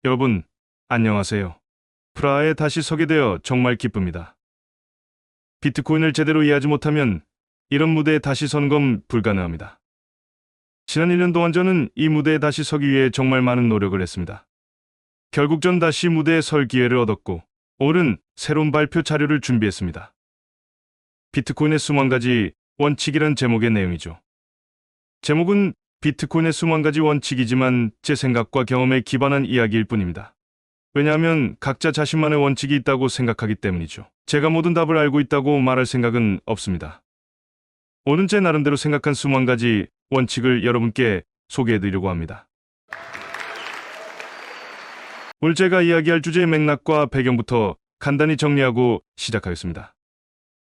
여러분, 안녕하세요. 프라하에 다시 서게 되어 정말 기쁩니다. 비트코인을 제대로 이해하지 못하면 이런 무대에 다시 서는 건 불가능합니다. 지난 1년 동안 저는 이 무대에 다시 서기 위해 정말 많은 노력을 했습니다. 결국 전 다시 무대에 설 기회를 얻었고, 오늘은 새로운 발표 자료를 준비했습니다. 비트코인의 수만 가지 원칙이란 제목의 내용이죠. 제목은 비트코인의 수만 가지 원칙이지만 제 생각과 경험에 기반한 이야기일 뿐입니다. 왜냐하면 각자 자신만의 원칙이 있다고 생각하기 때문이죠. 제가 모든 답을 알고 있다고 말할 생각은 없습니다. 오늘 제 나름대로 생각한 수만 가지 원칙을 여러분께 소개해드리려고 합니다. 오늘 제가 이야기할 주제의 맥락과 배경부터 간단히 정리하고 시작하겠습니다.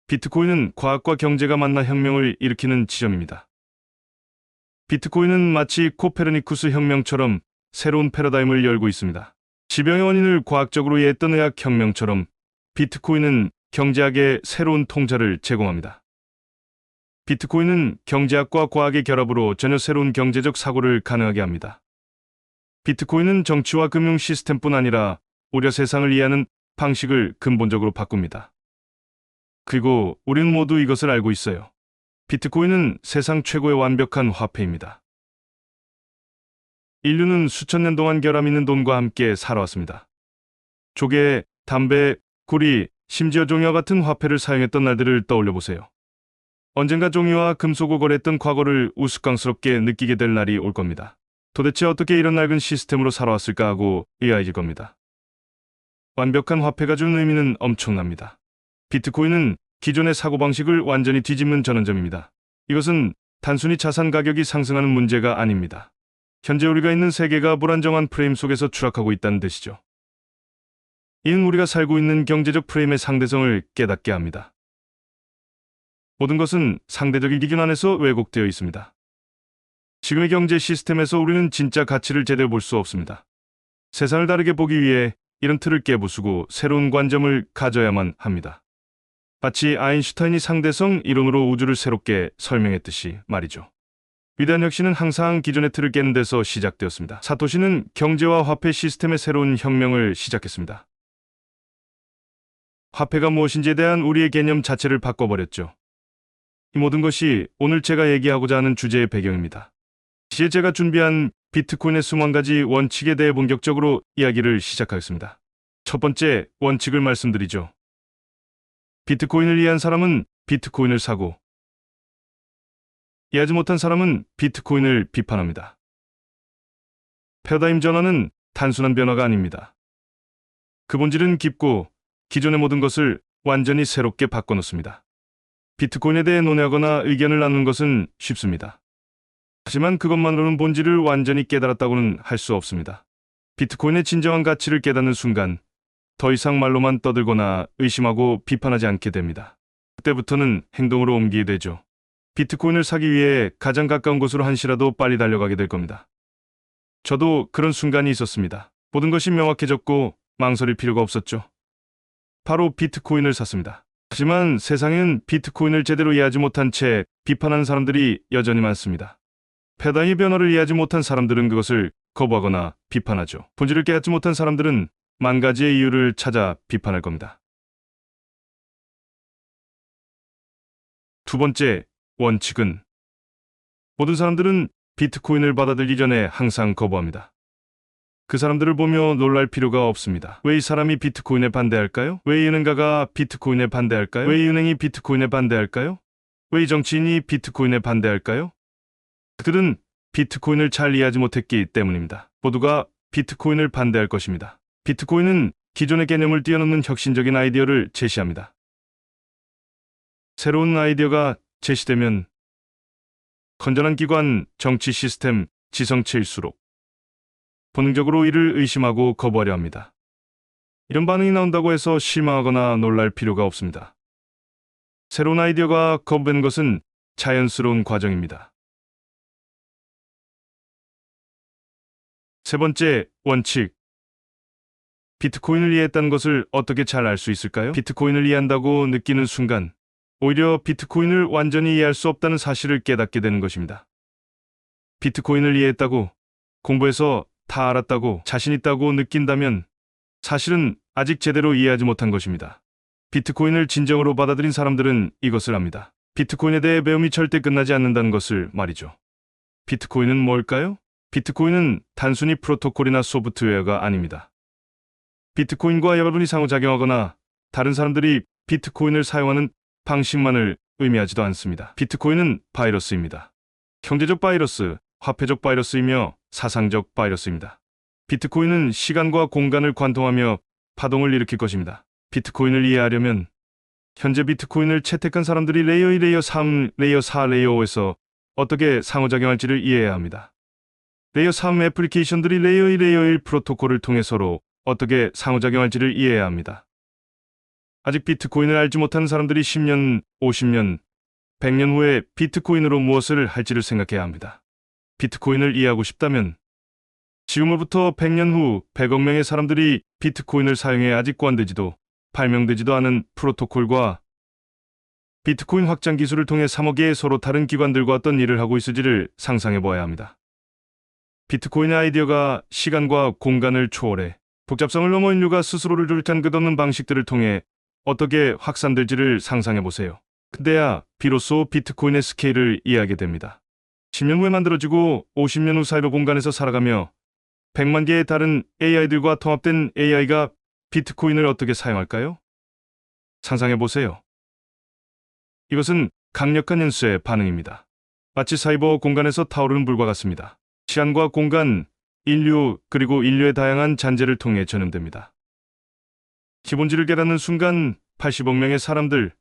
비트코인은 과학과 경제가 만나 혁명을 일으키는 지점입니다. 비트코인은 마치 코페르니쿠스 혁명처럼 새로운 패러다임을 열고 있습니다. 질병의 원인을 과학적으로 이해했던 의학 혁명처럼 비트코인은 경제학의 새로운 통찰을 제공합니다. 비트코인은 경제학과 과학의 결합으로 전혀 새로운 경제적 사고를 가능하게 합니다. 비트코인은 정치와 금융 시스템뿐 아니라 우리 세상을 이해하는 방식을 근본적으로 바꿉니다. 그리고 우리는 모두 이것을 알고 있어요. 비트코인은 세상 최고의 완벽한 화폐입니다. 인류는 수천 년 동안 결함 있는 돈과 함께 살아왔습니다. 조개, 담배, 구리, 심지어 종이와 같은 화폐를 사용했던 날들을 떠올려 보세요. 언젠가 종이와 금속을 거래했던 과거를 우스꽝스럽게 느끼게 될 날이 올 겁니다. 도대체 어떻게 이런 낡은 시스템으로 살아왔을까 하고 의아해질 겁니다. 완벽한 화폐가 주는 의미는 엄청납니다. 비트코인은 기존의 사고방식을 완전히 뒤집는 전환점입니다. 이것은 단순히 자산 가격이 상승하는 문제가 아닙니다. 현재 우리가 있는 세계가 불안정한 프레임 속에서 추락하고 있다는 뜻이죠. 이는 우리가 살고 있는 경제적 프레임의 상대성을 깨닫게 합니다. 모든 것은 상대적인 기준 안에서 왜곡되어 있습니다. 지금의 경제 시스템에서 우리는 진짜 가치를 제대로 볼 수 없습니다. 세상을 다르게 보기 위해 이런 틀을 깨부수고 새로운 관점을 가져야만 합니다. 마치 아인슈타인이 상대성 이론으로 우주를 새롭게 설명했듯이 말이죠. 위대한 혁신은 항상 기존의 틀을 깨는 데서 시작되었습니다. 사토시는 경제와 화폐 시스템의 새로운 혁명을 시작했습니다. 화폐가 무엇인지에 대한 우리의 개념 자체를 바꿔버렸죠. 이 모든 것이 오늘 제가 얘기하고자 하는 주제의 배경입니다. 이제 제가 준비한 비트코인의 수만 가지 원칙에 대해 본격적으로 이야기를 시작하겠습니다. 첫 번째 원칙을 말씀드리죠. 비트코인을 이해한 사람은 비트코인을 사고, 이해하지 못한 사람은 비트코인을 비판합니다. 패러다임 전환은 단순한 변화가 아닙니다. 그 본질은 깊고 기존의 모든 것을 완전히 새롭게 바꿔놓습니다. 비트코인에 대해 논의하거나 의견을 나누는 것은 쉽습니다. 하지만 그것만으로는 본질을 완전히 깨달았다고는 할 수 없습니다. 비트코인의 진정한 가치를 깨닫는 순간 더 이상 말로만 떠들거나 의심하고 비판하지 않게 됩니다. 그때부터는 행동으로 옮기게 되죠. 비트코인을 사기 위해 가장 가까운 곳으로 한시라도 빨리 달려가게 될 겁니다. 저도 그런 순간이 있었습니다. 모든 것이 명확해졌고 망설일 필요가 없었죠. 바로 비트코인을 샀습니다. 하지만 세상에는 비트코인을 제대로 이해하지 못한 채 비판하는 사람들이 여전히 많습니다. 패다임의 변화를 이해하지 못한 사람들은 그것을 거부하거나 비판하죠. 본질을 깨닫지 못한 사람들은 만 가지의 이유를 찾아 비판할 겁니다. 두 번째 원칙은 모든 사람들은 비트코인을 받아들이기 전에 항상 거부합니다. 그 사람들을 보며 놀랄 필요가 없습니다. 왜 이 사람이 비트코인에 반대할까요? 왜 이 은행가가 비트코인에 반대할까요? 왜 이 은행이 비트코인에 반대할까요? 왜 이 정치인이 비트코인에 반대할까요? 그들은 비트코인을 잘 이해하지 못했기 때문입니다. 모두가 비트코인을 반대할 것입니다. 비트코인은 기존의 개념을 뛰어넘는 혁신적인 아이디어를 제시합니다. 새로운 아이디어가 제시되면 건전한 기관, 정치 시스템, 지성체일수록 본능적으로 이를 의심하고 거부하려 합니다. 이런 반응이 나온다고 해서 실망하거나 놀랄 필요가 없습니다. 새로운 아이디어가 거부되는 것은 자연스러운 과정입니다. 세 번째 원칙. 비트코인을 이해했다는 것을 어떻게 잘 알 수 있을까요? 비트코인을 이해한다고 느끼는 순간 오히려 비트코인을 완전히 이해할 수 없다는 사실을 깨닫게 되는 것입니다. 비트코인을 이해했다고 공부해서 다 알았다고 자신 있다고 느낀다면 사실은 아직 제대로 이해하지 못한 것입니다. 비트코인을 진정으로 받아들인 사람들은 이것을 압니다. 비트코인에 대해 배움이 절대 끝나지 않는다는 것을 말이죠. 비트코인은 뭘까요? 비트코인은 단순히 프로토콜이나 소프트웨어가 아닙니다. 비트코인과 여러분이 상호작용하거나 다른 사람들이 비트코인을 사용하는 방식만을 의미하지도 않습니다. 비트코인은 바이러스입니다. 경제적 바이러스, 화폐적 바이러스이며 사상적 바이러스입니다. 비트코인은 시간과 공간을 관통하며 파동을 일으킬 것입니다. 비트코인을 이해하려면 현재 비트코인을 채택한 사람들이 레이어 2, 레이어 3, 레이어 4, 레이어 5에서 어떻게 상호작용할지를 이해해야 합니다. 레이어 3 애플리케이션들이 레이어 2, 레이어 1 프로토콜을 통해 서로 어떻게 상호작용할지를 이해해야 합니다. 아직 비트코인을 알지 못하는 사람들이 10년, 50년, 100년 후에 비트코인으로 무엇을 할지를 생각해야 합니다. 비트코인을 이해하고 싶다면 지금으로부터 100년 후 100억 명의 사람들이 비트코인을 사용해 아직 관되지도 발명되지도 않은 프로토콜과 비트코인 확장 기술을 통해 3억 개의 서로 다른 기관들과 어떤 일을 하고 있을지를 상상해 보아야 합니다. 비트코인의 아이디어가 시간과 공간을 초월해 복잡성을 넘어 인류가 스스로를 조직한 끝없는 방식들을 통해 어떻게 확산될지를 상상해 보세요. 그때야 비로소 비트코인의 스케일을 이해하게 됩니다. 10년 후에 만들어지고 50년 후 사이버 공간에서 살아가며 100만 개의 다른 AI들과 통합된 AI가 비트코인을 어떻게 사용할까요? 상상해 보세요. 이것은 강력한 연수의 반응입니다. 마치 사이버 공간에서 타오르는 불과 같습니다. 시간과 공간, 인류, 그리고 인류의 다양한 잔재를 통해 전염됩니다. 기본질을 깨닫는 순간 80억 명의 사람들,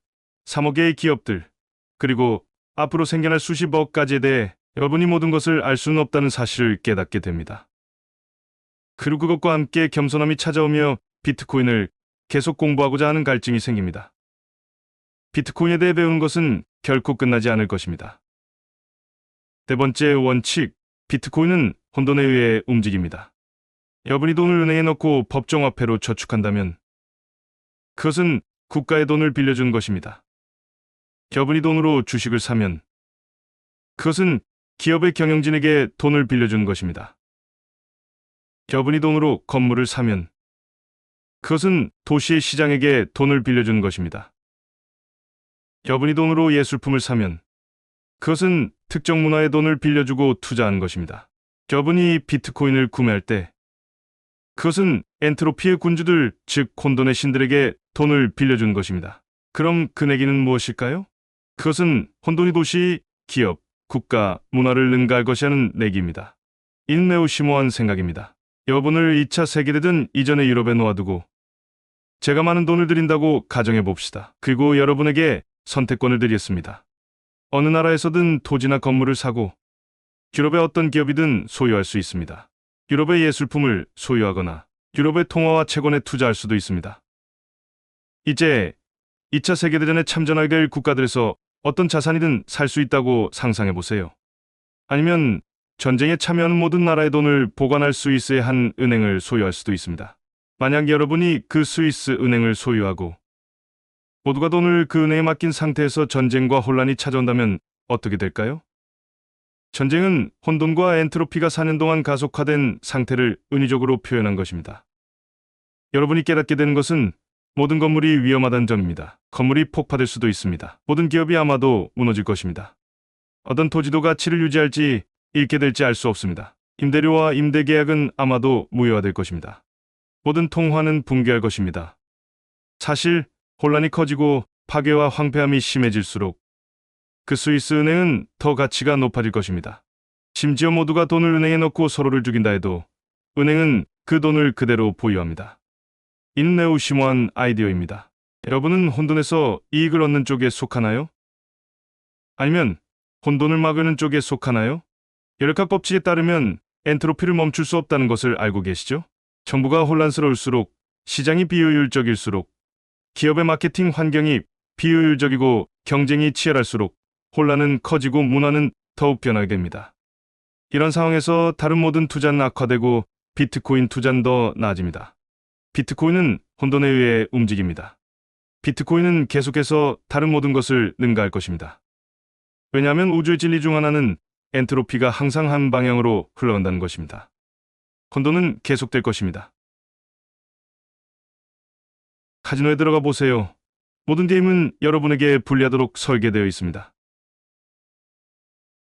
3억 개의 기업들, 그리고 앞으로 생겨날 수십억 가지에 대해 여러분이 모든 것을 알 수는 없다는 사실을 깨닫게 됩니다. 그리고 그것과 함께 겸손함이 찾아오며 비트코인을 계속 공부하고자 하는 갈증이 생깁니다. 비트코인에 대해 배우는 것은 결코 끝나지 않을 것입니다. 네 번째 원칙, 비트코인은 혼돈에 의해 움직입니다. 여러분이 돈을 은행에 넣고 법정화폐로 저축한다면 그것은 국가의 돈을 빌려준 것입니다. 여러분이 돈으로 주식을 사면 그것은 기업의 경영진에게 돈을 빌려준 것입니다. 여러분이 돈으로 건물을 사면 그것은 도시의 시장에게 돈을 빌려준 것입니다. 여러분이 돈으로 예술품을 사면 그것은 특정 문화에 돈을 빌려주고 투자한 것입니다. 여러분이 비트코인을 구매할 때 그것은 엔트로피의 군주들, 즉 혼돈의 신들에게 돈을 빌려준 것입니다. 그럼 그 내기는 무엇일까요? 그것은 혼돈이 도시, 기업, 국가, 문화를 능가할 것이라는 내기입니다. 이는 매우 심오한 생각입니다. 여러분을 2차 세계대전 이전의 유럽에 놓아두고 제가 많은 돈을 드린다고 가정해 봅시다. 그리고 여러분에게 선택권을 드리겠습니다. 어느 나라에서든 토지나 건물을 사고 유럽의 어떤 기업이든 소유할 수 있습니다. 유럽의 예술품을 소유하거나 유럽의 통화와 채권에 투자할 수도 있습니다. 이제 2차 세계대전에 참전하게 될 국가들에서 어떤 자산이든 살 수 있다고 상상해 보세요. 아니면 전쟁에 참여하는 모든 나라의 돈을 보관할 스위스의 한 은행을 소유할 수도 있습니다. 만약 여러분이 그 스위스 은행을 소유하고 모두가 돈을 그 은행에 맡긴 상태에서 전쟁과 혼란이 찾아온다면 어떻게 될까요? 전쟁은 혼돈과 엔트로피가 4년 동안 가속화된 상태를 은유적으로 표현한 것입니다. 여러분이 깨닫게 되는 것은 모든 건물이 위험하다는 점입니다. 건물이 폭파될 수도 있습니다. 모든 기업이 아마도 무너질 것입니다. 어떤 토지도 가치를 유지할지 잃게 될지 알 수 없습니다. 임대료와 임대계약은 아마도 무효화될 것입니다. 모든 통화는 붕괴할 것입니다. 사실 혼란이 커지고 파괴와 황폐함이 심해질수록 그 스위스 은행은 더 가치가 높아질 것입니다. 심지어 모두가 돈을 은행에 넣고 서로를 죽인다 해도 은행은 그 돈을 그대로 보유합니다. 이는 매우 심오한 아이디어입니다. 여러분은 혼돈에서 이익을 얻는 쪽에 속하나요? 아니면 혼돈을 막으는 쪽에 속하나요? 열역학 법칙에 따르면 엔트로피를 멈출 수 없다는 것을 알고 계시죠? 정부가 혼란스러울수록, 시장이 비효율적일수록, 기업의 마케팅 환경이 비효율적이고 경쟁이 치열할수록 혼란은 커지고 문화는 더욱 변하게 됩니다. 이런 상황에서 다른 모든 투자는 악화되고 비트코인 투자는 더 나아집니다. 비트코인은 혼돈에 의해 움직입니다. 비트코인은 계속해서 다른 모든 것을 능가할 것입니다. 왜냐하면 우주의 진리 중 하나는 엔트로피가 항상 한 방향으로 흘러간다는 것입니다. 혼돈은 계속될 것입니다. 카지노에 들어가 보세요. 모든 게임은 여러분에게 불리하도록 설계되어 있습니다.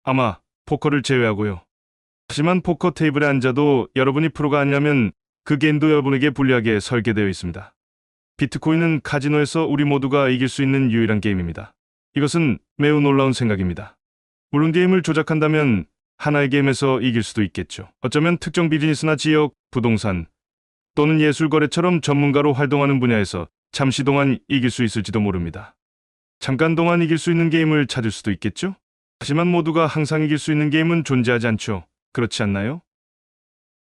아마 포커를 제외하고요. 하지만 포커 테이블에 앉아도 여러분이 프로가 아니라면 그 게임도 여러분에게 불리하게 설계되어 있습니다. 비트코인은 카지노에서 우리 모두가 이길 수 있는 유일한 게임입니다. 이것은 매우 놀라운 생각입니다. 물론 게임을 조작한다면 하나의 게임에서 이길 수도 있겠죠. 어쩌면 특정 비즈니스나 지역, 부동산 또는 예술 거래처럼 전문가로 활동하는 분야에서 잠시 동안 이길 수 있을지도 모릅니다. 잠깐 동안 이길 수 있는 게임을 찾을 수도 있겠죠? 하지만 모두가 항상 이길 수 있는 게임은 존재하지 않죠. 그렇지 않나요?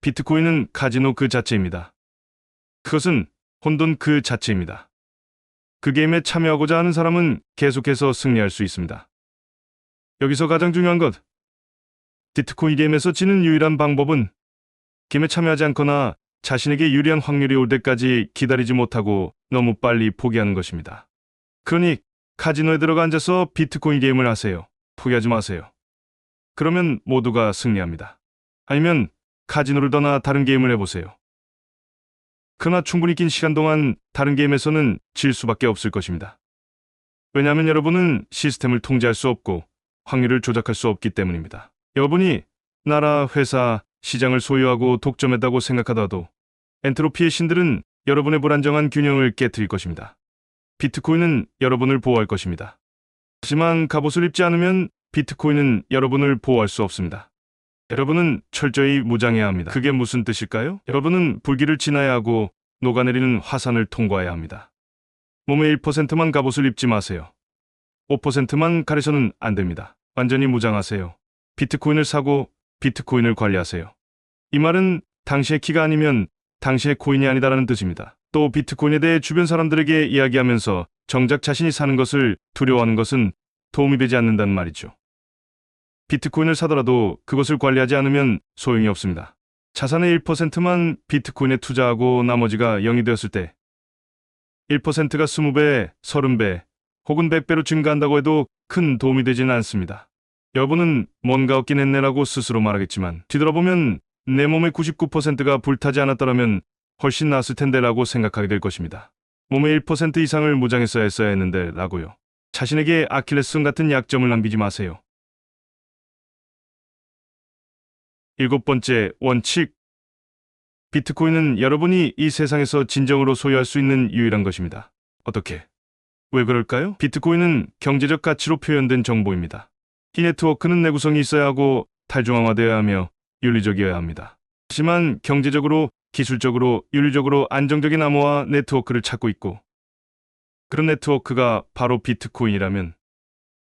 비트코인은 카지노 그 자체입니다. 그것은 혼돈 그 자체입니다. 그 게임에 참여하고자 하는 사람은 계속해서 승리할 수 있습니다. 여기서 가장 중요한 것, 비트코인 게임에서 지는 유일한 방법은 게임에 참여하지 않거나 자신에게 유리한 확률이 올 때까지 기다리지 못하고 너무 빨리 포기하는 것입니다. 그러니 카지노에 들어가 앉아서 비트코인 게임을 하세요. 포기하지 마세요. 그러면 모두가 승리합니다. 아니면 카지노를 떠나 다른 게임을 해보세요. 그러나 충분히 긴 시간 동안 다른 게임에서는 질 수밖에 없을 것입니다. 왜냐하면 여러분은 시스템을 통제할 수 없고 확률을 조작할 수 없기 때문입니다. 여러분이 나라, 회사, 시장을 소유하고 독점했다고 생각하더라도 엔트로피의 신들은 여러분의 불안정한 균형을 깨트릴 것입니다. 비트코인은 여러분을 보호할 것입니다. 하지만 갑옷을 입지 않으면 비트코인은 여러분을 보호할 수 없습니다. 여러분은 철저히 무장해야 합니다. 그게 무슨 뜻일까요? 여러분은 불길을 지나야 하고 녹아내리는 화산을 통과해야 합니다. 몸의 1%만 갑옷을 입지 마세요. 5%만 가려서는 안 됩니다. 완전히 무장하세요. 비트코인을 사고 비트코인을 관리하세요. 이 말은 당신의 키가 아니면 당신의 코인이 아니다라는 뜻입니다. 또 비트코인에 대해 주변 사람들에게 이야기하면서 정작 자신이 사는 것을 두려워하는 것은 도움이 되지 않는다는 말이죠. 비트코인을 사더라도 그것을 관리하지 않으면 소용이 없습니다. 자산의 1%만 비트코인에 투자하고 나머지가 0이 되었을 때 1%가 20배, 30배 혹은 100배로 증가한다고 해도 큰 도움이 되지는 않습니다. 여러분은 뭔가 얻긴 했네라고 스스로 말하겠지만 뒤돌아보면 내 몸의 99%가 불타지 않았더라면 훨씬 나았을 텐데 라고 생각하게 될 것입니다. 몸의 1% 이상을 무장했어야 했는데 라고요. 자신에게 아킬레스건 같은 약점을 남기지 마세요. 7번째 원칙. 비트코인은 여러분이 이 세상에서 진정으로 소유할 수 있는 유일한 것입니다. 어떻게? 왜 그럴까요? 비트코인은 경제적 가치로 표현된 정보입니다. 이 네트워크는 내구성이 있어야 하고 탈중앙화되어야 하며 윤리적이어야 합니다. 하지만 경제적으로, 기술적으로, 윤리적으로 안정적인 암호화 네트워크를 찾고 있고 그런 네트워크가 바로 비트코인이라면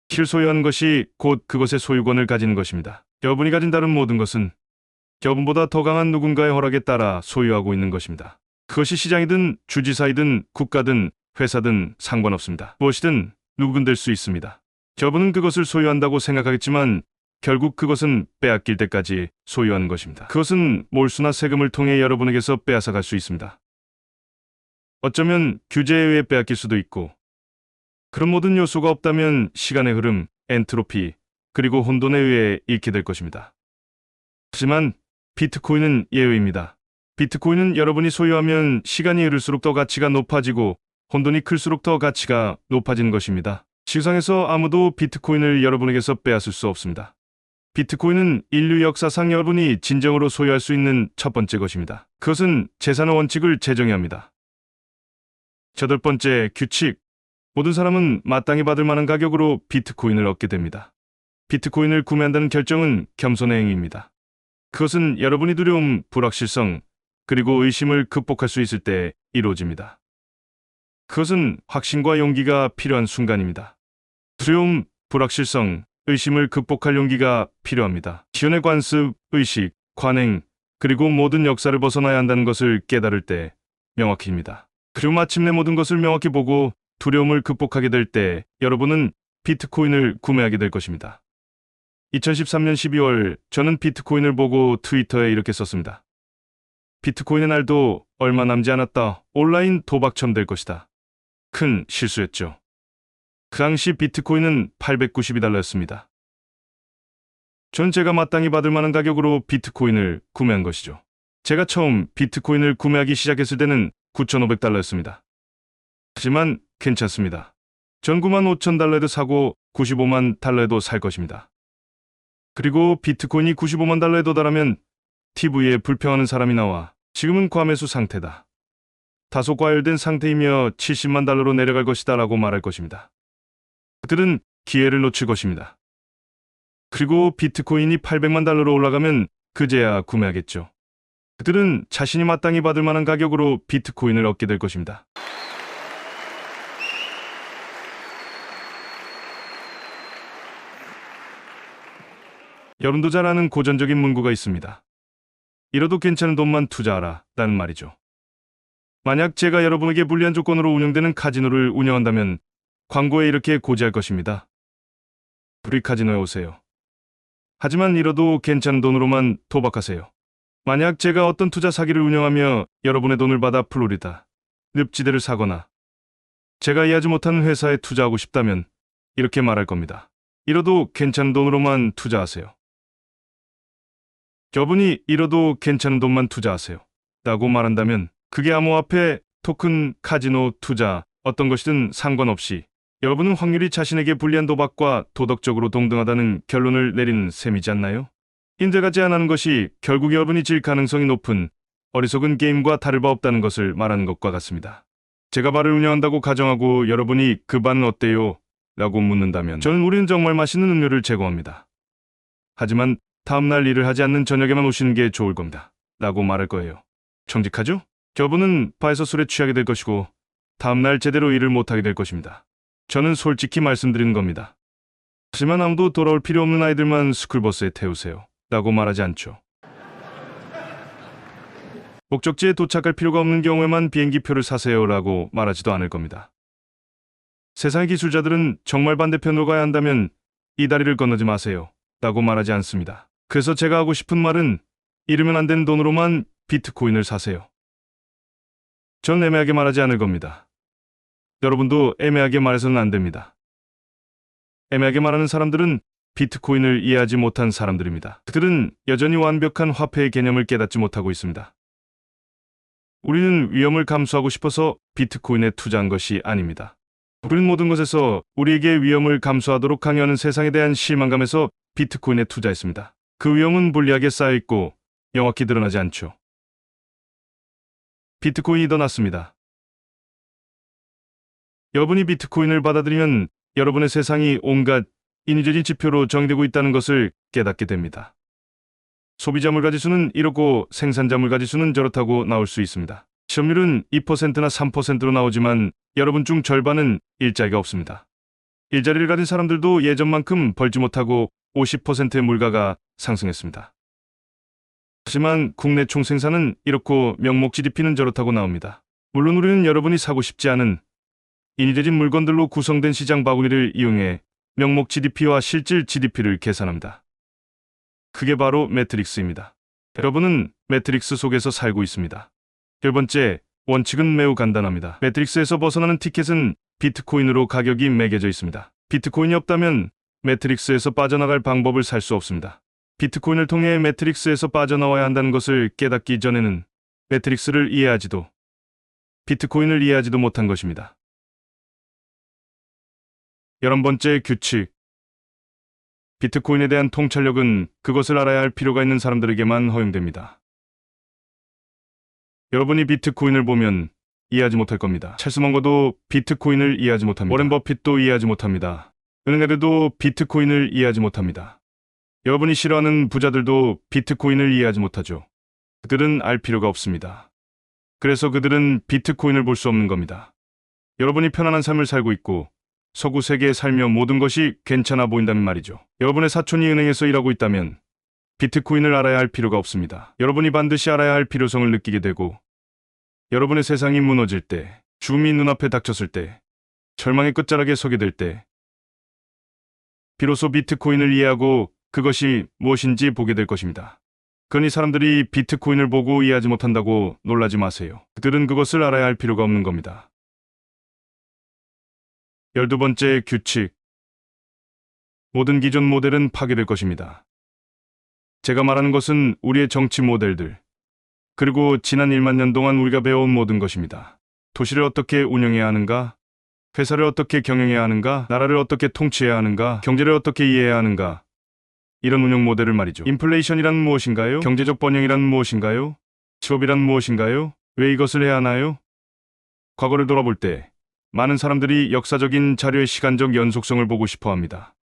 실소유하는 것이 곧 그것의 소유권을 가지는 것입니다. 여러분이 가진 다른 모든 것은 여러분보다 더 강한 누군가의 허락에 따라 소유하고 있는 것입니다. 그것이 시장이든 주지사이든 국가든 회사든 상관없습니다. 무엇이든 누구든 될 수 있습니다. 여러분은 그것을 소유한다고 생각하겠지만 결국 그것은 빼앗길 때까지 소유하는 것입니다. 그것은 몰수나 세금을 통해 여러분에게서 빼앗아갈 수 있습니다. 어쩌면 규제에 의해 빼앗길 수도 있고 그런 모든 요소가 없다면 시간의 흐름, 엔트로피, 그리고 혼돈에 의해 잃게 될 것입니다. 하지만 비트코인은 예외입니다. 비트코인은 여러분이 소유하면 시간이 흐를수록 더 가치가 높아지고 혼돈이 클수록 더 가치가 높아지는 것입니다. 지구상에서 아무도 비트코인을 여러분에게서 빼앗을 수 없습니다. 비트코인은 인류 역사상 여러분이 진정으로 소유할 수 있는 첫 번째 것입니다. 그것은 재산의 원칙을 제정해야 합니다. 8번째 규칙. 모든 사람은 마땅히 받을 만한 가격으로 비트코인을 얻게 됩니다. 비트코인을 구매한다는 결정은 겸손의 행위입니다. 그것은 여러분이 두려움, 불확실성, 그리고 의심을 극복할 수 있을 때 이루어집니다. 그것은 확신과 용기가 필요한 순간입니다. 두려움, 불확실성, 의심을 극복할 용기가 필요합니다. 지연의 관습, 의식, 관행, 그리고 모든 역사를 벗어나야 한다는 것을 깨달을 때 명확히입니다. 그리고 마침내 모든 것을 명확히 보고 두려움을 극복하게 될 때 여러분은 비트코인을 구매하게 될 것입니다. 2013년 12월 저는 비트코인을 보고 트위터에 이렇게 썼습니다. 비트코인의 날도 얼마 남지 않았다. 온라인 도박처럼 될 것이다. 큰 실수였죠. 그 당시 비트코인은 892달러였습니다. 전 제가 마땅히 받을 만한 가격으로 비트코인을 구매한 것이죠. 제가 처음 비트코인을 구매하기 시작했을 때는 9,500달러였습니다. 하지만 괜찮습니다. 전 95,000달러에도 사고 95만 달러에도 살 것입니다. 그리고 비트코인이 95만 달러에 도달하면 TV에 불평하는 사람이 나와 지금은 과매수 상태다. 다소 과열된 상태이며 70만 달러로 내려갈 것이다 라고 말할 것입니다. 그들은 기회를 놓칠 것입니다. 그리고 비트코인이 800만 달러로 올라가면 그제야 구매하겠죠. 그들은 자신이 마땅히 받을 만한 가격으로 비트코인을 얻게 될 것입니다. 여러분도 잘 아는 고전적인 문구가 있습니다. 이러도 괜찮은 돈만 투자하라 라는 말이죠. 만약 제가 여러분에게 불리한 조건으로 운영되는 카지노를 운영한다면 광고에 이렇게 고지할 것입니다. 우리 카지노에 오세요. 하지만 이러도 괜찮은 돈으로만 도박하세요. 만약 제가 어떤 투자 사기를 운영하며 여러분의 돈을 받아 플로리다, 늪지대를 사거나 제가 이해하지 못하는 회사에 투자하고 싶다면 이렇게 말할 겁니다. 이러도 괜찮은 돈으로만 투자하세요. 저분이 이러도 괜찮은 돈만 투자하세요 라고 말한다면 그게 암호화폐, 토큰, 카지노, 투자 어떤 것이든 상관없이 여러분은 확률이 자신에게 불리한 도박과 도덕적으로 동등하다는 결론을 내리는 셈이지 않나요? 인제가 제안하는 것이 결국 여러분이 질 가능성이 높은 어리석은 게임과 다를 바 없다는 것을 말하는 것과 같습니다. 제가 바를 운영한다고 가정하고 여러분이 그 바는 어때요? 라고 묻는다면 저는 우리는 정말 맛있는 음료를 제공합니다. 하지만 다음날 일을 하지 않는 저녁에만 오시는 게 좋을 겁니다. 라고 말할 거예요. 정직하죠? 저분은 바에서 술에 취하게 될 것이고 다음날 제대로 일을 못하게 될 것입니다. 저는 솔직히 말씀드리는 겁니다. 하지만 아무도 돌아올 필요 없는 아이들만 스쿨버스에 태우세요. 라고 말하지 않죠. 목적지에 도착할 필요가 없는 경우에만 비행기표를 사세요. 라고 말하지도 않을 겁니다. 세상의 기술자들은 정말 반대편으로 가야 한다면 이 다리를 건너지 마세요. 라고 말하지 않습니다. 그래서 제가 하고 싶은 말은 잃으면 안 되는 돈으로만 비트코인을 사세요. 전 애매하게 말하지 않을 겁니다. 여러분도 애매하게 말해서는 안 됩니다. 애매하게 말하는 사람들은 비트코인을 이해하지 못한 사람들입니다. 그들은 여전히 완벽한 화폐의 개념을 깨닫지 못하고 있습니다. 우리는 위험을 감수하고 싶어서 비트코인에 투자한 것이 아닙니다. 우리는 모든 것에서 우리에게 위험을 감수하도록 강요하는 세상에 대한 실망감에서 비트코인에 투자했습니다. 그 위험은 불리하게 쌓여있고 명확히 드러나지 않죠. 비트코인이 더 낫습니다. 여러분이 비트코인을 받아들이면 여러분의 세상이 온갖 인위적인 지표로 정의되고 있다는 것을 깨닫게 됩니다. 소비자 물가지수는 이렇고 생산자 물가지수는 저렇다고 나올 수 있습니다. 시험률은 2%나 3%로 나오지만 여러분 중 절반은 일자리가 없습니다. 일자리를 가진 사람들도 예전만큼 벌지 못하고 50%의 물가가 상승했습니다. 하지만 국내 총생산은 이렇고 명목 GDP는 저렇다고 나옵니다. 물론 우리는 여러분이 사고 싶지 않은 인위적인 물건들로 구성된 시장 바구니를 이용해 명목 GDP와 실질 GDP를 계산합니다. 그게 바로 매트릭스입니다. 여러분은 매트릭스 속에서 살고 있습니다. 열 번째, 원칙은 매우 간단합니다. 매트릭스에서 벗어나는 티켓은 비트코인으로 가격이 매겨져 있습니다. 비트코인이 없다면 매트릭스에서 빠져나갈 방법을 살 수 없습니다. 비트코인을 통해 매트릭스에서 빠져나와야 한다는 것을 깨닫기 전에는 매트릭스를 이해하지도 비트코인을 이해하지도 못한 것입니다. 11번째 규칙. 비트코인에 대한 통찰력은 그것을 알아야 할 필요가 있는 사람들에게만 허용됩니다. 여러분이 비트코인을 보면 이해하지 못할 겁니다. 찰스 먼거도 비트코인을 이해하지 못합니다. 워렌 버핏도 이해하지 못합니다. 은행애들도 비트코인을 이해하지 못합니다. 여러분이 싫어하는 부자들도 비트코인을 이해하지 못하죠. 그들은 알 필요가 없습니다. 그래서 그들은 비트코인을 볼 수 없는 겁니다. 여러분이 편안한 삶을 살고 있고 서구 세계에 살며 모든 것이 괜찮아 보인다면 말이죠. 여러분의 사촌이 은행에서 일하고 있다면 비트코인을 알아야 할 필요가 없습니다. 여러분이 반드시 알아야 할 필요성을 느끼게 되고 여러분의 세상이 무너질 때, 죽음이 눈앞에 닥쳤을 때, 절망의 끝자락에 서게 될 때 비로소 비트코인을 이해하고 그것이 무엇인지 보게 될 것입니다. 그러니 사람들이 비트코인을 보고 이해하지 못한다고 놀라지 마세요. 그들은 그것을 알아야 할 필요가 없는 겁니다. 12번째 규칙. 모든 기존 모델은 파괴될 것입니다. 제가 말하는 것은 우리의 정치 모델들, 그리고 지난 1만 년 동안 우리가 배워온 모든 것입니다. 도시를 어떻게 운영해야 하는가? 회사를 어떻게 경영해야 하는가? 나라를 어떻게 통치해야 하는가? 경제를 어떻게 이해해야 하는가? 이런 운영 모델을 말이죠. 인플레이션이란 무엇인가요? 경제적 번영이란 무엇인가요? 직업이란 무엇인가요? 왜 이것을 해야 하나요? 과거를 돌아볼 때 많은 사람들이 역사적인 자료의 시간적 연속성을 보고 싶어 합니다.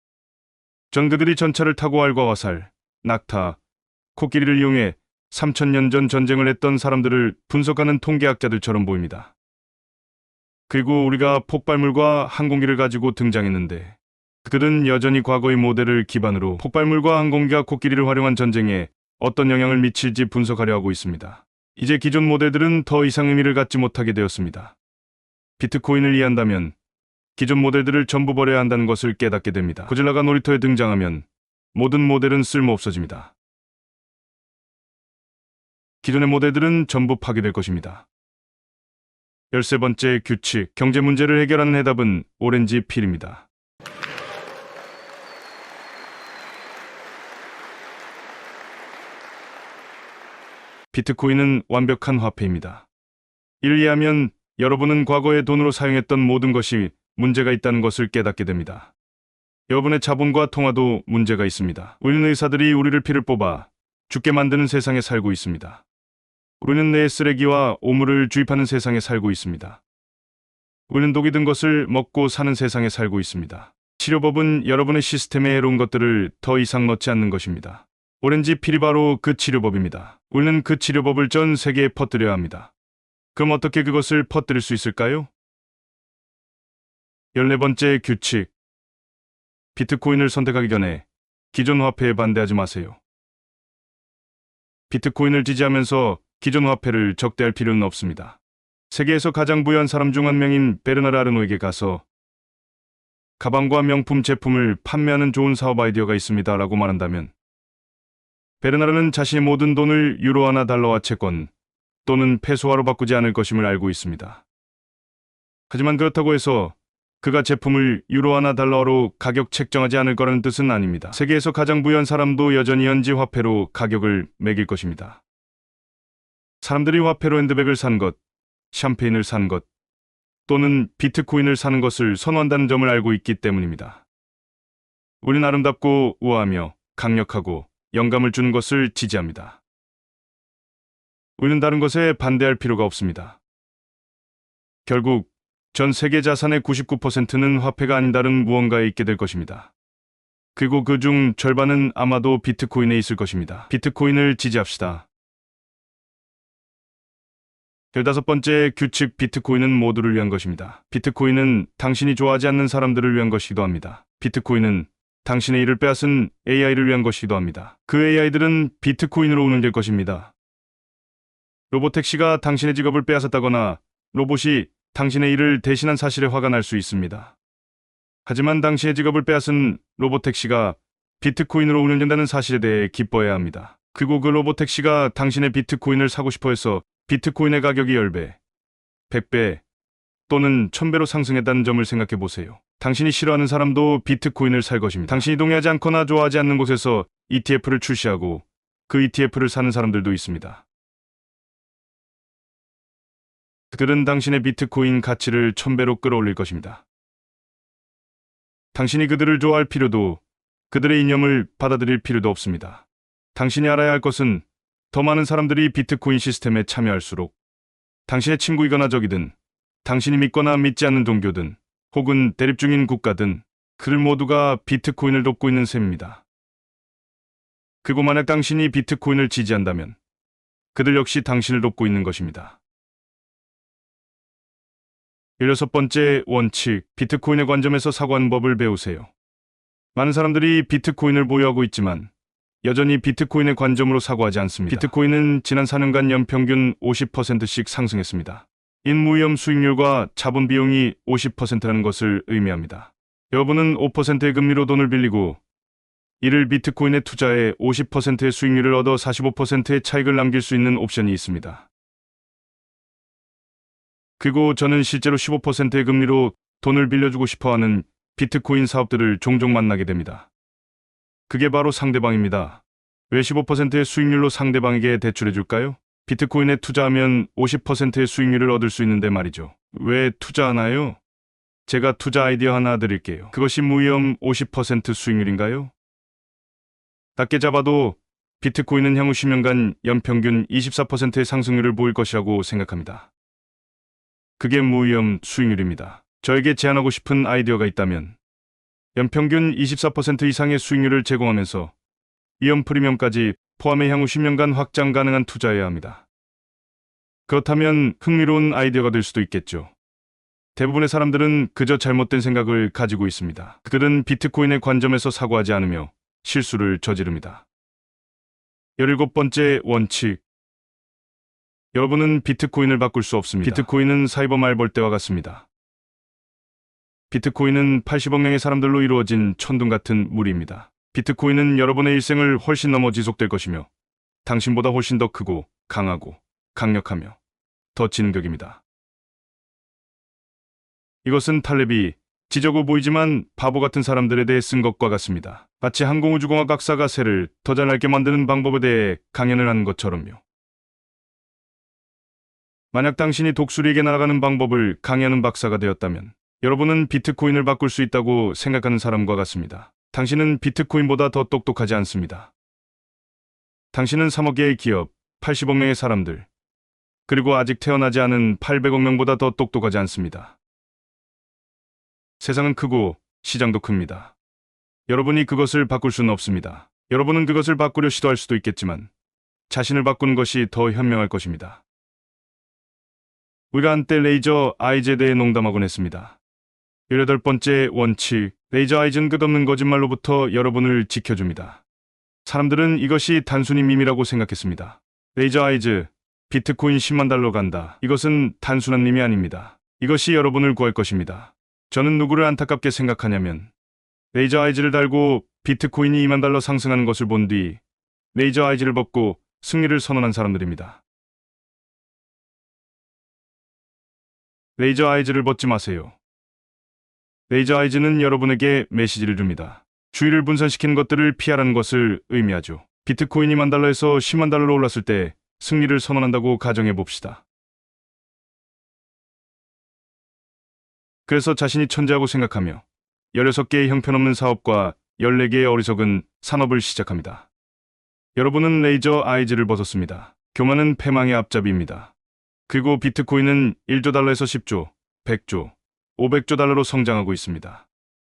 전 그들이 전차를 타고 알과 화살, 낙타, 코끼리를 이용해 3000년 전 전쟁을 했던 사람들을 분석하는 통계학자들처럼 보입니다. 그리고 우리가 폭발물과 항공기를 가지고 등장했는데 그들은 여전히 과거의 모델을 기반으로 폭발물과 항공기와 코끼리를 활용한 전쟁에 어떤 영향을 미칠지 분석하려 하고 있습니다. 이제 기존 모델들은 더 이상 의미를 갖지 못하게 되었습니다. 비트코인을 이해한다면 기존 모델들을 전부 버려야 한다는 것을 깨닫게 됩니다. 고질라가 놀이터에 등장하면 모든 모델은 쓸모 없어집니다. 기존의 모델들은 전부 파괴될 것입니다. 13번째 규칙, 경제 문제를 해결하는 해답은 오렌지 필입니다. 비트코인은 완벽한 화폐입니다. 이를 이해하면 여러분은 과거의 돈으로 사용했던 모든 것이 문제가 있다는 것을 깨닫게 됩니다. 여러분의 자본과 통화도 문제가 있습니다. 우리는 의사들이 우리를 피를 뽑아 죽게 만드는 세상에 살고 있습니다. 우리는 내 쓰레기와 오물을 주입하는 세상에 살고 있습니다. 우리는 독이 든 것을 먹고 사는 세상에 살고 있습니다. 치료법은 여러분의 시스템에 해로운 것들을 더 이상 넣지 않는 것입니다. 오렌지 필이 바로 그 치료법입니다. 우리는 그 치료법을 전 세계에 퍼뜨려야 합니다. 그럼 어떻게 그것을 퍼뜨릴 수 있을까요? 14번째 규칙. 비트코인을 선택하기 전에 기존 화폐에 반대하지 마세요. 비트코인을 지지하면서 기존 화폐를 적대할 필요는 없습니다. 세계에서 가장 부유한 사람 중 한 명인 베르나르 아르노에게 가서 가방과 명품 제품을 판매하는 좋은 사업 아이디어가 있습니다 라고 말한다면 베르나르는 자신의 모든 돈을 유로화나 달러화 채권 또는 페소화로 바꾸지 않을 것임을 알고 있습니다. 하지만 그렇다고 해서 그가 제품을 유로화나 달러로 가격 책정하지 않을 거라는 뜻은 아닙니다. 세계에서 가장 부유한 사람도 여전히 현지 화폐로 가격을 매길 것입니다. 사람들이 화폐로 핸드백을 산 것, 샴페인을 산 것, 또는 비트코인을 사는 것을 선호한다는 점을 알고 있기 때문입니다. 우린 아름답고 우아하며 강력하고 영감을 주는 것을 지지합니다. 우리는 다른 것에 반대할 필요가 없습니다. 결국 전 세계 자산의 99%는 화폐가 아닌 다른 무언가에 있게 될 것입니다. 그리고 그중 절반은 아마도 비트코인에 있을 것입니다. 비트코인을 지지합시다. 15번째 규칙, 비트코인은 모두를 위한 것입니다. 비트코인은 당신이 좋아하지 않는 사람들을 위한 것이기도 합니다. 비트코인은 당신의 일을 빼앗은 AI를 위한 것이기도 합니다. 그 AI들은 비트코인으로 운영될 것입니다. 로보택시가 당신의 직업을 빼앗았다거나 로봇이 당신의 일을 대신한 사실에 화가 날 수 있습니다. 하지만 당신의 직업을 빼앗은 로보택시가 비트코인으로 운영된다는 사실에 대해 기뻐해야 합니다. 그리고 그 로보택시가 당신의 비트코인을 사고 싶어 해서 비트코인의 가격이 10배, 100배 또는 1000배로 상승했다는 점을 생각해 보세요. 당신이 싫어하는 사람도 비트코인을 살 것입니다. 당신이 동의하지 않거나 좋아하지 않는 곳에서 ETF를 출시하고 그 ETF를 사는 사람들도 있습니다. 그들은 당신의 비트코인 가치를 1000배로 끌어올릴 것입니다. 당신이 그들을 좋아할 필요도 그들의 이념을 받아들일 필요도 없습니다. 당신이 알아야 할 것은 더 많은 사람들이 비트코인 시스템에 참여할수록 당신의 친구이거나 적이든 당신이 믿거나 믿지 않는 종교든 혹은 대립 중인 국가든 그들 모두가 비트코인을 돕고 있는 셈입니다. 그리고 만약 당신이 비트코인을 지지한다면 그들 역시 당신을 돕고 있는 것입니다. 16번째 원칙, 비트코인의 관점에서 사고하는 법을 배우세요. 많은 사람들이 비트코인을 보유하고 있지만 여전히 비트코인의 관점으로 사고하지 않습니다. 비트코인은 지난 4년간 연평균 50%씩 상승했습니다. 인무위험 수익률과 자본 비용이 50%라는 것을 의미합니다. 여러분은 5%의 금리로 돈을 빌리고 이를 비트코인에 투자해 50%의 수익률을 얻어 45%의 차익을 남길 수 있는 옵션이 있습니다. 그리고 저는 실제로 15%의 금리로 돈을 빌려주고 싶어하는 비트코인 사업들을 종종 만나게 됩니다. 그게 바로 상대방입니다. 왜 15%의 수익률로 상대방에게 대출해 줄까요? 비트코인에 투자하면 50%의 수익률을 얻을 수 있는데 말이죠. 왜 투자하나요? 제가 투자 아이디어 하나 드릴게요. 그것이 무위험 50% 수익률인가요? 낮게 잡아도 비트코인은 향후 10년간 연평균 24%의 상승률을 보일 것이라고 생각합니다. 그게 무위험 수익률입니다. 저에게 제안하고 싶은 아이디어가 있다면 연평균 24% 이상의 수익률을 제공하면서 위험 프리미엄까지 포함해 향후 10년간 확장 가능한 투자여야 합니다. 그렇다면 흥미로운 아이디어가 될 수도 있겠죠. 대부분의 사람들은 그저 잘못된 생각을 가지고 있습니다. 그들은 비트코인의 관점에서 사고하지 않으며 실수를 저지릅니다. 17번째 원칙. 여러분은 비트코인을 바꿀 수 없습니다. 비트코인은 사이버 말벌떼와 같습니다. 비트코인은 80억 명의 사람들로 이루어진 천둥 같은 무리입니다. 비트코인은 여러분의 일생을 훨씬 넘어 지속될 것이며 당신보다 훨씬 더 크고 강하고 강력하며 더 진격입니다. 이것은 탈렙이 지저구 보이지만 바보 같은 사람들에 대해 쓴 것과 같습니다. 마치 항공우주공학 학사가 새를 더 잘 날게 만드는 방법에 대해 강연을 한 것처럼요. 만약 당신이 독수리에게 날아가는 방법을 강의하는 박사가 되었다면 여러분은 비트코인을 바꿀 수 있다고 생각하는 사람과 같습니다. 당신은 비트코인보다 더 똑똑하지 않습니다. 당신은 3억 개의 기업, 80억 명의 사람들, 그리고 아직 태어나지 않은 800억 명보다 더 똑똑하지 않습니다. 세상은 크고 시장도 큽니다. 여러분이 그것을 바꿀 수는 없습니다. 여러분은 그것을 바꾸려 시도할 수도 있겠지만 자신을 바꾸는 것이 더 현명할 것입니다. 우리가 한때 레이저 아이즈에 대해 농담하곤 했습니다. 18번째 원칙. 레이저 아이즈는 끝없는 거짓말로부터 여러분을 지켜줍니다. 사람들은 이것이 단순히 밈이라고 생각했습니다. 레이저 아이즈, 비트코인 10만 달러 간다. 이것은 단순한 밈이 아닙니다. 이것이 여러분을 구할 것입니다. 저는 누구를 안타깝게 생각하냐면 레이저 아이즈를 달고 비트코인이 2만 달러 상승하는 것을 본 뒤 레이저 아이즈를 벗고 승리를 선언한 사람들입니다. 레이저 아이즈를 벗지 마세요. 레이저 아이즈는 여러분에게 메시지를 줍니다. 주의를 분산시키는 것들을 피하라는 것을 의미하죠. 비트코인이 2만 달러에서 10만 달러로 올랐을 때 승리를 선언한다고 가정해 봅시다. 그래서 자신이 천재라고 생각하며 16개의 형편없는 사업과 14개의 어리석은 산업을 시작합니다. 여러분은 레이저 아이즈를 벗었습니다. 교만은 패망의 앞잡이입니다. 그리고 비트코인은 1조 달러에서 10조, 100조, 500조 달러로 성장하고 있습니다.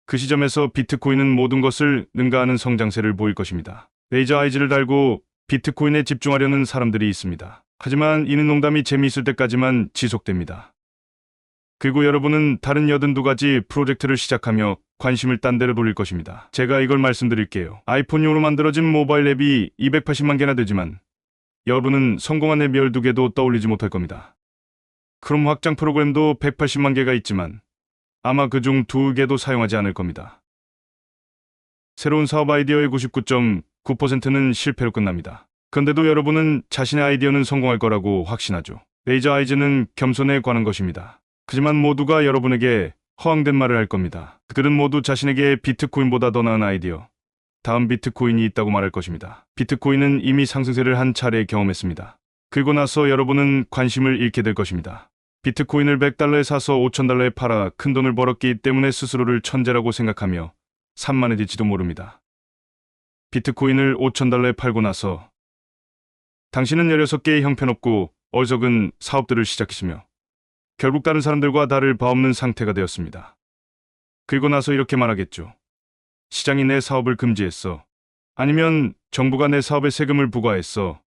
그 시점에서 비트코인은 모든 것을 능가하는 성장세를 보일 것입니다. 레이저 아이즈를 달고 비트코인에 집중하려는 사람들이 있습니다. 하지만 이는 농담이 재미있을 때까지만 지속됩니다. 그리고 여러분은 다른 82가지 프로젝트를 시작하며 관심을 딴 데로 돌릴 것입니다. 제가 이걸 말씀드릴게요. 아이폰용으로 만들어진 모바일 앱이 280만 개나 되지만 여러분은 성공한 앱 12개도 떠올리지 못할 겁니다. 크롬 확장 프로그램도 180만 개가 있지만 아마 그중 2개도 사용하지 않을 겁니다. 새로운 사업 아이디어의 99.9%는 실패로 끝납니다. 그런데도 여러분은 자신의 아이디어는 성공할 거라고 확신하죠. 레이저 아이즈는 겸손에 관한 것입니다. 하지만 모두가 여러분에게 허황된 말을 할 겁니다. 그들은 모두 자신에게 비트코인보다 더 나은 아이디어, 다음 비트코인이 있다고 말할 것입니다. 비트코인은 이미 상승세를 한 차례 경험했습니다. 그리고 나서 여러분은 관심을 잃게 될 것입니다. 비트코인을 100달러에 사서 5,000달러에 팔아 큰돈을 벌었기 때문에 스스로를 천재라고 생각하며 산만해질지도 모릅니다. 비트코인을 5,000달러에 팔고 나서 당신은 16개의 형편없고 어리석은 사업들을 시작했으며 결국 다른 사람들과 다를 바 없는 상태가 되었습니다. 그리고 나서 이렇게 말하겠죠. 시장이 내 사업을 금지했어. 아니면 정부가 내 사업에 세금을 부과했어.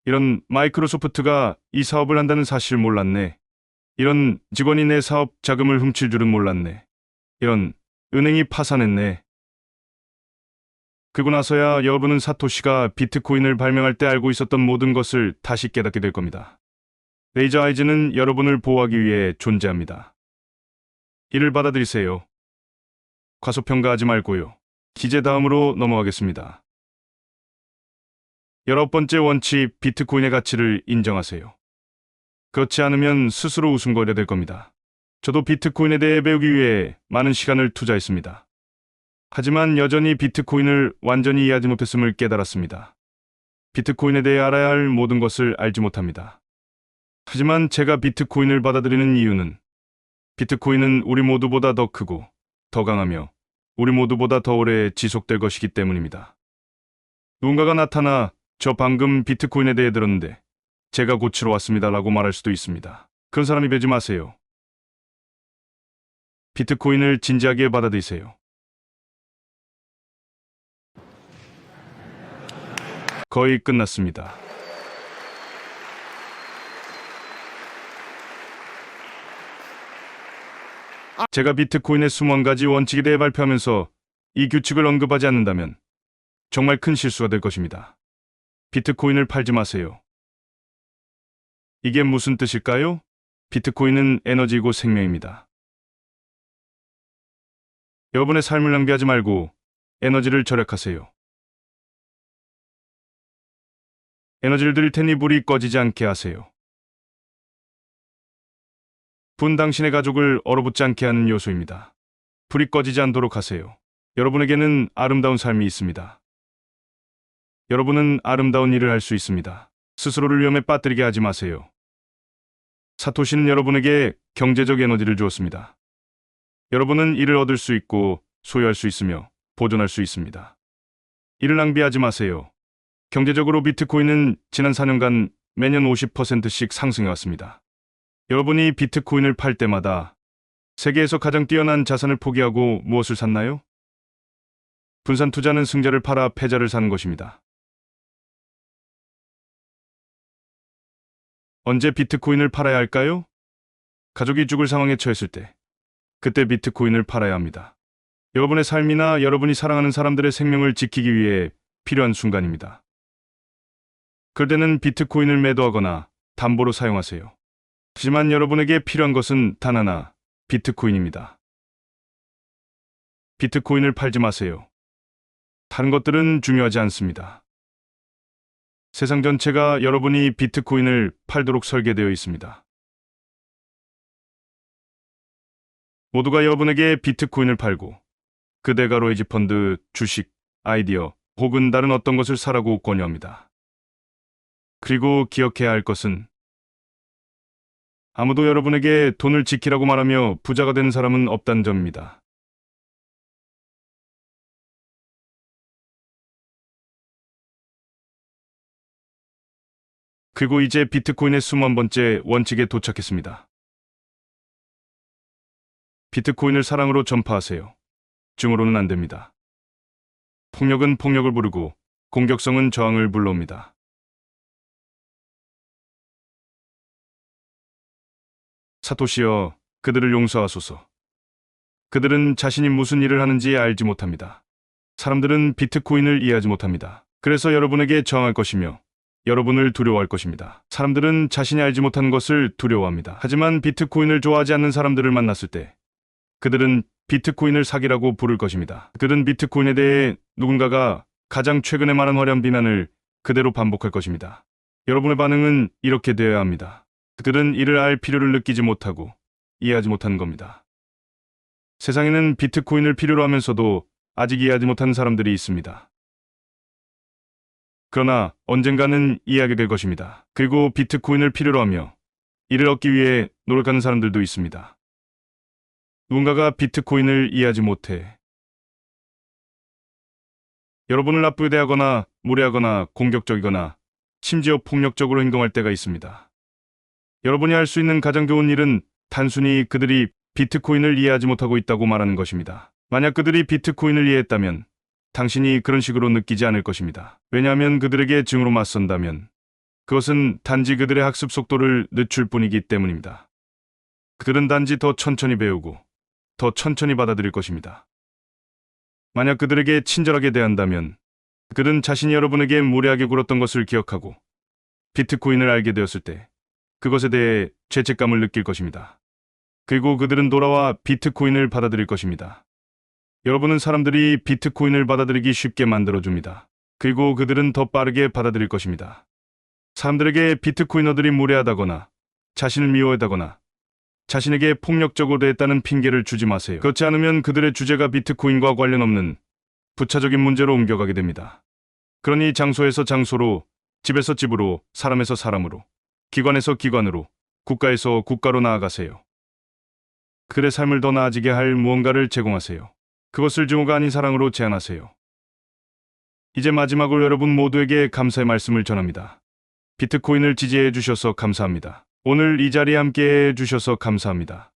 이런 마이크로소프트가 이 사업을 한다는 사실을 몰랐네. 이런 직원이 내 사업 자금을 훔칠 줄은 몰랐네. 이런 은행이 파산했네. 그리고 나서야 여러분은 사토시가 비트코인을 발명할 때 알고 있었던 모든 것을 다시 깨닫게 될 겁니다. 레이저 아이즈는 여러분을 보호하기 위해 존재합니다. 이를 받아들이세요. 과소평가하지 말고요. 기재 다음으로 넘어가겠습니다. 19번째 원칙, 비트코인의 가치를 인정하세요. 그렇지 않으면 스스로 웃음거리게 될 겁니다. 저도 비트코인에 대해 배우기 위해 많은 시간을 투자했습니다. 하지만 여전히 비트코인을 완전히 이해하지 못했음을 깨달았습니다. 비트코인에 대해 알아야 할 모든 것을 알지 못합니다. 하지만 제가 비트코인을 받아들이는 이유는 비트코인은 우리 모두보다 더 크고 더 강하며 우리 모두보다 더 오래 지속될 것이기 때문입니다. 누군가가 나타나 저 방금 비트코인에 대해 들었는데 제가 고치러 왔습니다라고 말할 수도 있습니다. 그런 사람이 되지 마세요. 비트코인을 진지하게 받아들이세요. 거의 끝났습니다. 제가 비트코인의 21가지 원칙에 대해 발표하면서 이 규칙을 언급하지 않는다면 정말 큰 실수가 될 것입니다. 비트코인을 팔지 마세요. 이게 무슨 뜻일까요? 비트코인은 에너지이고 생명입니다. 여러분의 삶을 낭비하지 말고 에너지를 절약하세요. 에너지를 드릴 테니 불이 꺼지지 않게 하세요. 분 당신의 가족을 얼어붙지 않게 하는 요소입니다. 불이 꺼지지 않도록 하세요. 여러분에게는 아름다운 삶이 있습니다. 여러분은 아름다운 일을 할 수 있습니다. 스스로를 위험에 빠뜨리게 하지 마세요. 사토시는 여러분에게 경제적 에너지를 주었습니다. 여러분은 이를 얻을 수 있고 소유할 수 있으며 보존할 수 있습니다. 이를 낭비하지 마세요. 경제적으로 비트코인은 지난 4년간 매년 50%씩 상승해왔습니다. 여러분이 비트코인을 팔 때마다 세계에서 가장 뛰어난 자산을 포기하고 무엇을 샀나요? 분산 투자는 승자를 팔아 패자를 사는 것입니다. 언제 비트코인을 팔아야 할까요? 가족이 죽을 상황에 처했을 때, 그때 비트코인을 팔아야 합니다. 여러분의 삶이나 여러분이 사랑하는 사람들의 생명을 지키기 위해 필요한 순간입니다. 그럴 때는 비트코인을 매도하거나 담보로 사용하세요. 하지만 여러분에게 필요한 것은 단 하나, 비트코인입니다. 비트코인을 팔지 마세요. 다른 것들은 중요하지 않습니다. 세상 전체가 여러분이 비트코인을 팔도록 설계되어 있습니다. 모두가 여러분에게 비트코인을 팔고 그 대가로 헤지펀드, 주식, 아이디어 혹은 다른 어떤 것을 사라고 권유합니다. 그리고 기억해야 할 것은 아무도 여러분에게 돈을 지키라고 말하며 부자가 되는 사람은 없다는 점입니다. 그리고 이제 비트코인의 21번째 원칙에 도착했습니다. 비트코인을 사랑으로 전파하세요. 증오로는 안 됩니다. 폭력은 폭력을 부르고 공격성은 저항을 불러옵니다. 사토시여, 그들을 용서하소서. 그들은 자신이 무슨 일을 하는지 알지 못합니다. 사람들은 비트코인을 이해하지 못합니다. 그래서 여러분에게 저항할 것이며 여러분을 두려워할 것입니다. 사람들은 자신이 알지 못하는 것을 두려워합니다. 하지만 비트코인을 좋아하지 않는 사람들을 만났을 때 그들은 비트코인을 사기라고 부를 것입니다. 그들은 비트코인에 대해 누군가가 가장 최근에 말한 화려한 비난을 그대로 반복할 것입니다. 여러분의 반응은 이렇게 되어야 합니다. 그들은 이를 알 필요를 느끼지 못하고 이해하지 못하는 겁니다. 세상에는 비트코인을 필요로 하면서도 아직 이해하지 못하는 사람들이 있습니다. 그러나 언젠가는 이해하게 될 것입니다. 그리고 비트코인을 필요로 하며 이를 얻기 위해 노력하는 사람들도 있습니다. 누군가가 비트코인을 이해하지 못해 여러분을 나쁘게 대하거나 무례하거나 공격적이거나 심지어 폭력적으로 행동할 때가 있습니다. 여러분이 할 수 있는 가장 좋은 일은 단순히 그들이 비트코인을 이해하지 못하고 있다고 말하는 것입니다. 만약 그들이 비트코인을 이해했다면 당신이 그런 식으로 느끼지 않을 것입니다. 왜냐하면 그들에게 증오로 맞선다면 그것은 단지 그들의 학습 속도를 늦출 뿐이기 때문입니다. 그들은 단지 더 천천히 배우고 더 천천히 받아들일 것입니다. 만약 그들에게 친절하게 대한다면 그들은 자신이 여러분에게 무례하게 굴었던 것을 기억하고 비트코인을 알게 되었을 때 그것에 대해 죄책감을 느낄 것입니다. 그리고 그들은 돌아와 비트코인을 받아들일 것입니다. 여러분은 사람들이 비트코인을 받아들이기 쉽게 만들어줍니다. 그리고 그들은 더 빠르게 받아들일 것입니다. 사람들에게 비트코이너들이 무례하다거나 자신을 미워하다거나 자신에게 폭력적으로 대했다는 핑계를 주지 마세요. 그렇지 않으면 그들의 주제가 비트코인과 관련 없는 부차적인 문제로 옮겨가게 됩니다. 그러니 장소에서 장소로 집에서 집으로, 사람에서 사람으로, 기관에서 기관으로, 국가에서 국가로 나아가세요. 그들의 삶을 더 나아지게 할 무언가를 제공하세요. 그것을 증오가 아닌 사랑으로 제안하세요. 이제 마지막으로 여러분 모두에게 감사의 말씀을 전합니다. 비트코인을 지지해 주셔서 감사합니다. 오늘 이 자리에 함께 해 주셔서 감사합니다.